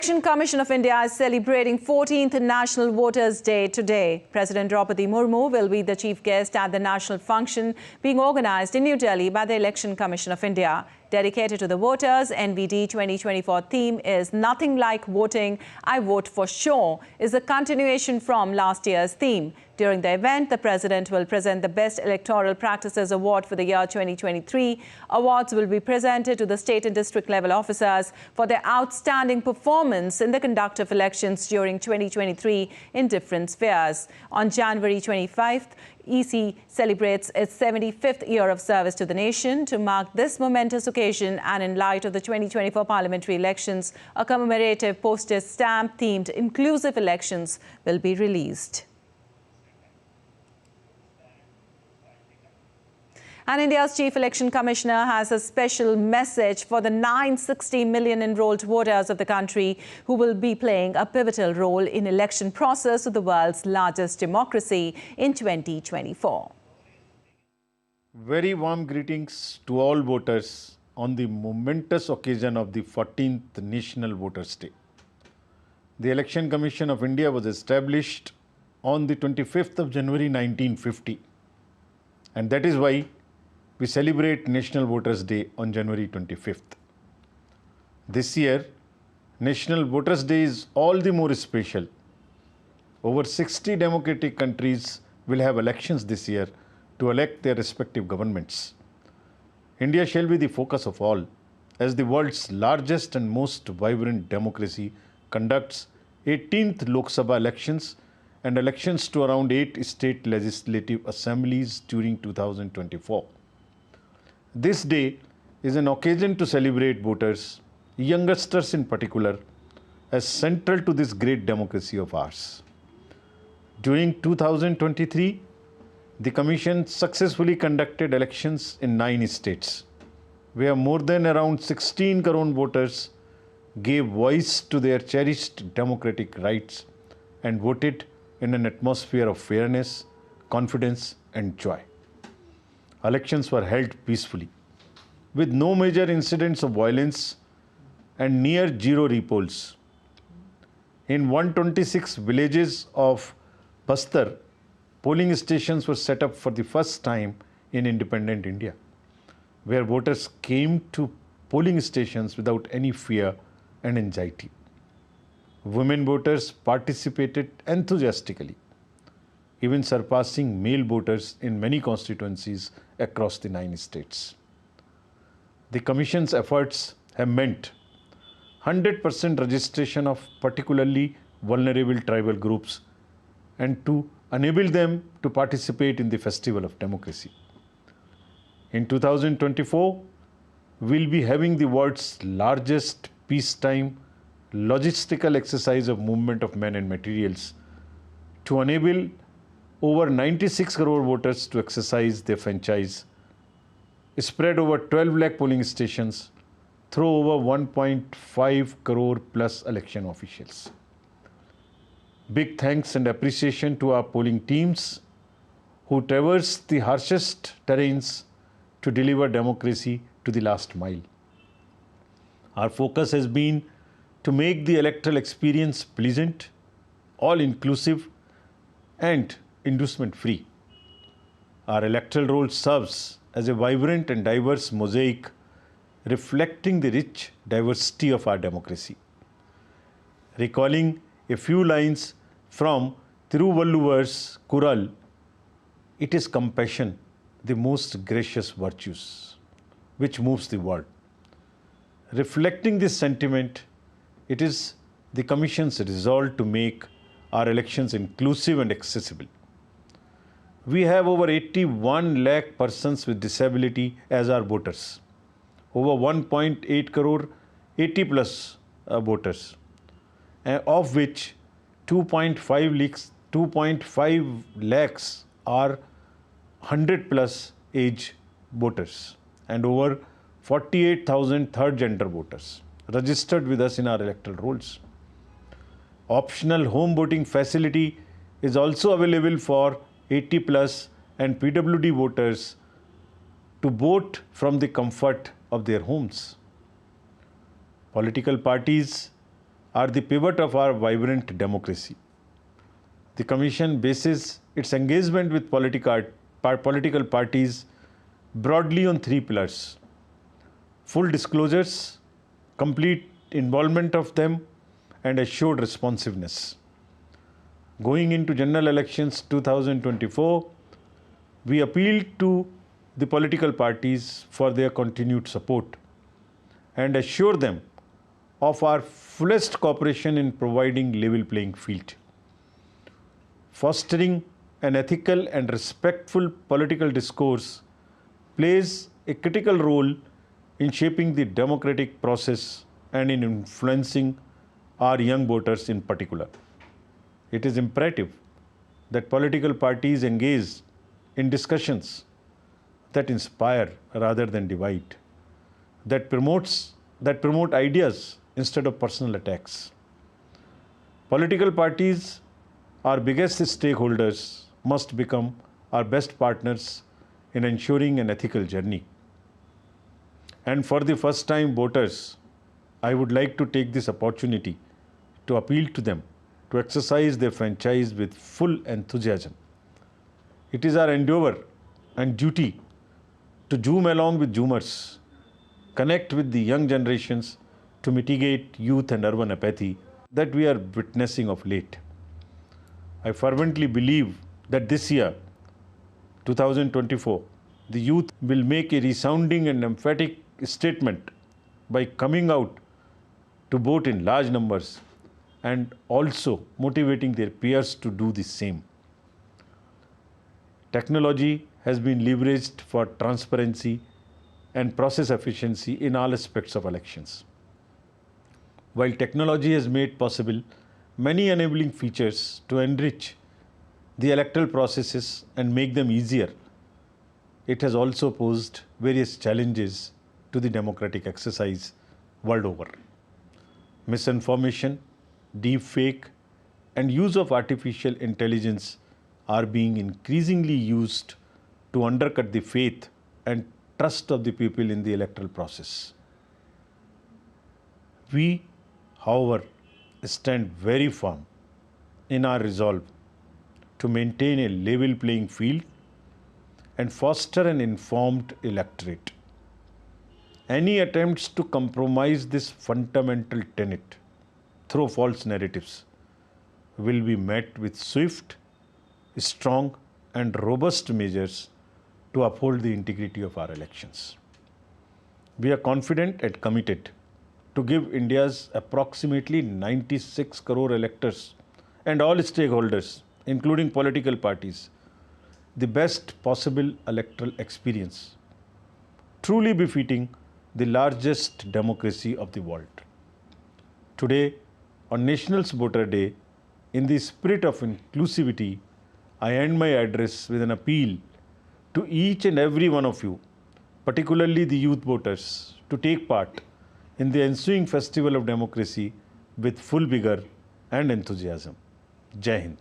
Election Commission of India is celebrating 14th National Voters' Day today. President Draupadi Murmu will be the chief guest at the national function being organized in New Delhi by the Election Commission of India. Dedicated to the voters, NVD 2024 theme is Nothing Like Voting, I Vote for Sure, is a continuation from last year's theme. During the event, the President will present the Best Electoral Practices Award for the year 2023. Awards will be presented to the state and district level officers for their outstanding performance in the conduct of elections during 2023 in different spheres. On January 25th, EC celebrates its 75th year of service to the nation. To mark this momentous occasion and in light of the 2024 parliamentary elections, a commemorative postage stamp themed Inclusive Elections will be released. And India's Chief Election Commissioner has a special message for the 960 million enrolled voters of the country who will be playing a pivotal role in election process of the world's largest democracy in 2024. Very warm greetings to all voters on the momentous occasion of the 14th National Voters' Day. The Election Commission of India was established on the 25th of January 1950, and that is why we celebrate National Voters' Day on January 25th. This year, National Voters' Day is all the more special. Over 60 democratic countries will have elections this year to elect their respective governments. India shall be the focus of all, as the world's largest and most vibrant democracy conducts 18th Lok Sabha elections and elections to around 8 state legislative assemblies during 2024. This day is an occasion to celebrate voters, youngsters in particular, as central to this great democracy of ours. During 2023, the Commission successfully conducted elections in 9 states, where more than around 16 crore voters gave voice to their cherished democratic rights and voted in an atmosphere of fairness, confidence and joy. Elections were held peacefully, with no major incidents of violence and near zero repolls. In 126 villages of Bastar, polling stations were set up for the first time in independent India, where voters came to polling stations without any fear and anxiety. Women voters participated enthusiastically, even surpassing male voters in many constituencies across the 9 states. The Commission's efforts have meant 100% registration of particularly vulnerable tribal groups and to enable them to participate in the festival of democracy. In 2024, we'll be having the world's largest peacetime logistical exercise of movement of men and materials to enable over 96 crore voters to exercise their franchise, spread over 12 lakh polling stations through over 1.5 crore plus election officials. Big thanks and appreciation to our polling teams who traverse the harshest terrains to deliver democracy to the last mile. Our focus has been to make the electoral experience pleasant, all-inclusive and inducement-free. Our electoral roll serves as a vibrant and diverse mosaic reflecting the rich diversity of our democracy. Recalling a few lines from Thiruvalluvar's Kural, it is compassion, the most gracious virtues, which moves the world. Reflecting this sentiment, it is the Commission's resolve to make our elections inclusive and accessible. We have over 81 lakh persons with disability as our voters, over 1.8 crore 80 plus voters, of which 2.5 lakhs are 100 plus age voters and over 48,000 third gender voters registered with us in our electoral rolls. Optional home voting facility is also available for 80 plus and PWD voters to vote from the comfort of their homes. Political parties are the pivot of our vibrant democracy. The Commission bases its engagement with political parties broadly on three pillars: full disclosures, complete involvement of them, and assured responsiveness. Going into general elections 2024, we appealed to the political parties for their continued support and assure them of our fullest cooperation in providing level playing field. Fostering an ethical and respectful political discourse plays a critical role in shaping the democratic process and in influencing our young voters in particular. It is imperative that political parties engage in discussions that inspire rather than divide, that promote ideas instead of personal attacks. Political parties, our biggest stakeholders, must become our best partners in ensuring an ethical journey. And for the first time voters, I would like to take this opportunity to appeal to them to exercise their franchise with full enthusiasm. It is our endeavor and duty to zoom along with zoomers, connect with the young generations to mitigate youth and urban apathy that we are witnessing of late. I fervently believe that this year, 2024, the youth will make a resounding and emphatic statement by coming out to vote in large numbers and also motivating their peers to do the same. Technology has been leveraged for transparency and process efficiency in all aspects of elections. While technology has made possible many enabling features to enrich the electoral processes and make them easier, it has also posed various challenges to the democratic exercise world over. Misinformation, deepfake, and use of artificial intelligence are being increasingly used to undercut the faith and trust of the people in the electoral process. We, however, stand very firm in our resolve to maintain a level playing field and foster an informed electorate. Any attempts to compromise this fundamental tenet through false narratives will be met with swift, strong, and robust measures to uphold the integrity of our elections. We are confident and committed to give India's approximately 96 crore electors and all stakeholders, including political parties, the best possible electoral experience, truly befitting the largest democracy of the world. Today, on National Voter Day, in the spirit of inclusivity, I end my address with an appeal to each and every one of you, particularly the youth voters, to take part in the ensuing festival of democracy with full vigor and enthusiasm. Jai Hind.